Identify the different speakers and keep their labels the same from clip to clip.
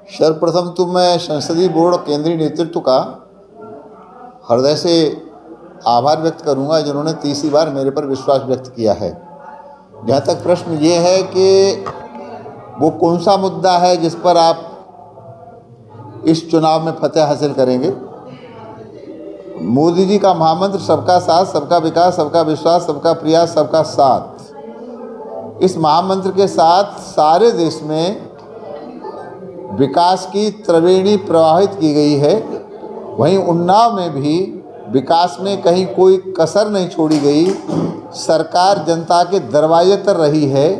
Speaker 1: सर्वप्रथम तो मैं संसदीय बोर्ड और केंद्रीय नेतृत्व का हृदय से आभार व्यक्त करूंगा जिन्होंने तीसरी बार मेरे पर विश्वास व्यक्त किया है। जहाँ तक प्रश्न ये है कि वो कौन सा मुद्दा है जिस पर आप इस चुनाव में फतेह हासिल करेंगे। मोदी जी का महामंत्र सबका साथ, सबका विकास, सबका विश्वास, सबका प्रयास, सबका साथ। इस महामंत्र के साथ सारे देश में विकास की त्रिवेणी प्रवाहित की गई है। वहीं उन्नाव में भी विकास में कहीं कोई कसर नहीं छोड़ी गई। सरकार जनता के दरवाजे तर रही है।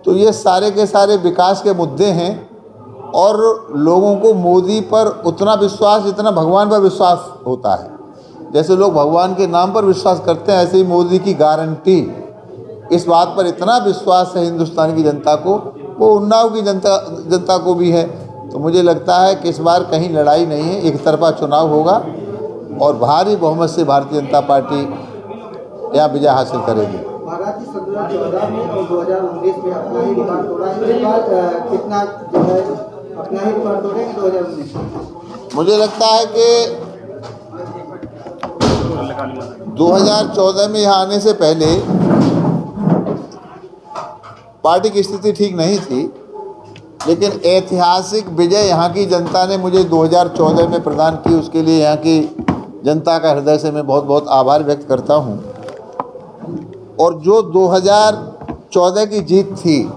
Speaker 1: तो ये सारे के सारे विकास के मुद्दे हैं और लोगों को मोदी पर उतना विश्वास जितना भगवान पर विश्वास होता है। जैसे लोग भगवान के नाम पर विश्वास करते हैं, ऐसे ही मोदी की गारंटी, इस बात पर इतना विश्वास है हिंदुस्तान की जनता को, वो उन्नाव की जनता को भी है। तो मुझे लगता है कि इस बार कहीं लड़ाई नहीं है, एक तरफा चुनाव होगा और भारी बहुमत से भारतीय जनता पार्टी यहाँ विजय हासिल करेगी।
Speaker 2: महाराज जी 2014 में और 2019 में अपना ही रिकॉर्ड तोड़ा है। इस बार कितना जो है अपना ही रिकॉर्ड तोड़ेंगे 2019 में?
Speaker 1: मुझे लगता है कि 2014 में यहाँ आने से पहले पार्टी की स्थिति ठीक नहीं थी, लेकिन ऐतिहासिक विजय यहाँ की जनता ने मुझे 2014 में प्रदान की। उसके लिए यहाँ की जनता का हृदय से मैं बहुत बहुत आभार व्यक्त करता हूँ। और जो 2014 की जीत थी,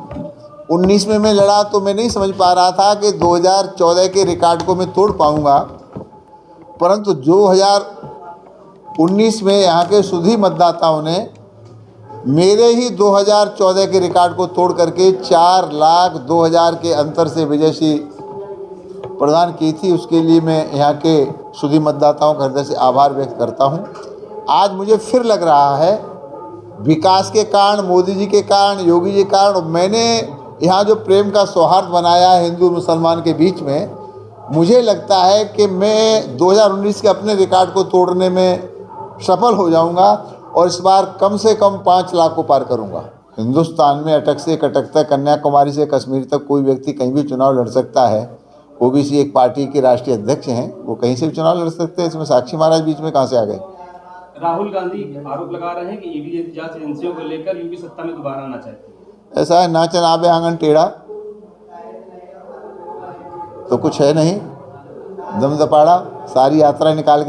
Speaker 1: 19 में मैं लड़ा तो मैं नहीं समझ पा रहा था कि 2014 के रिकॉर्ड को मैं तोड़ पाऊँगा, परंतु 2019 में यहाँ के सुधी मतदाताओं ने मेरे ही 2014 के रिकॉर्ड को तोड़ करके 4,02,000 के अंतर से विजयश्री प्रदान की थी। उसके लिए मैं यहाँ के सुधी मतदाताओं का हृदय से आभार व्यक्त करता हूँ। आज मुझे फिर लग रहा है विकास के कारण, मोदी जी के कारण, योगी जी के कारण, मैंने यहाँ जो प्रेम का सौहार्द बनाया है हिंदू मुसलमान के बीच में, मुझे लगता है कि मैं 2019 के अपने रिकॉर्ड को तोड़ने में सफल हो जाऊँगा और इस बार कम से कम 5 लाख को पार करूंगा। हिंदुस्तान में अटक से कटक तक, कन्याकुमारी से कश्मीर तक कोई व्यक्ति कहीं भी चुनाव लड़ सकता है। ओबीसी एक पार्टी के राष्ट्रीय अध्यक्ष हैं, वो कहीं से भी चुनाव लड़ सकते हैं। इसमें साक्षी महाराज बीच में कहाँ से आ गए?
Speaker 3: राहुल गांधी आरोप लगा रहे हैं कि ईडी जांच एजेंसियों को लेकर यूपी सत्ता में दोबारा आना चाहते हैं।
Speaker 1: ऐसा है, नाचन आबे आंगन टेढ़ा तो कुछ है नहीं। दमदपाड़ा सारी यात्रा निकाल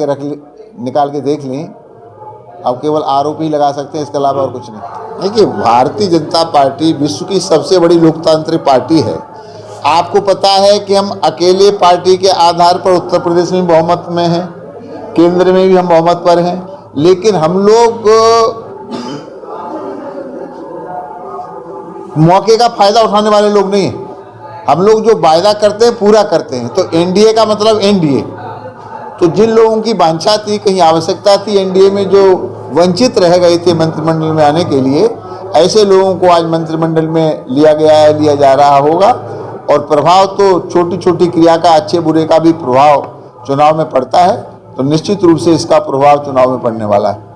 Speaker 1: के देख ली। अब केवल आरोप ही लगा सकते हैं, इसके अलावा और कुछ नहीं। देखिए, भारतीय जनता पार्टी विश्व की सबसे बड़ी लोकतांत्रिक पार्टी है। आपको पता है कि हम अकेले पार्टी के आधार पर उत्तर प्रदेश में बहुमत में हैं, केंद्र में भी हम बहुमत पर हैं, लेकिन हम लोग मौके का फायदा उठाने वाले लोग नहीं हैं। हम लोग जो वायदा करते हैं पूरा करते हैं। तो एनडीए का मतलब एनडीए। तो जिन लोगों की वांछा थी, कहीं आवश्यकता थी एनडीए में, जो वंचित रह गए थे मंत्रिमंडल में आने के लिए, ऐसे लोगों को आज मंत्रिमंडल में लिया गया है, लिया जा रहा होगा। और प्रभाव तो छोटी छोटी क्रिया का, अच्छे बुरे का भी प्रभाव चुनाव में पड़ता है। तो निश्चित रूप से इसका प्रभाव चुनाव में पड़ने वाला है।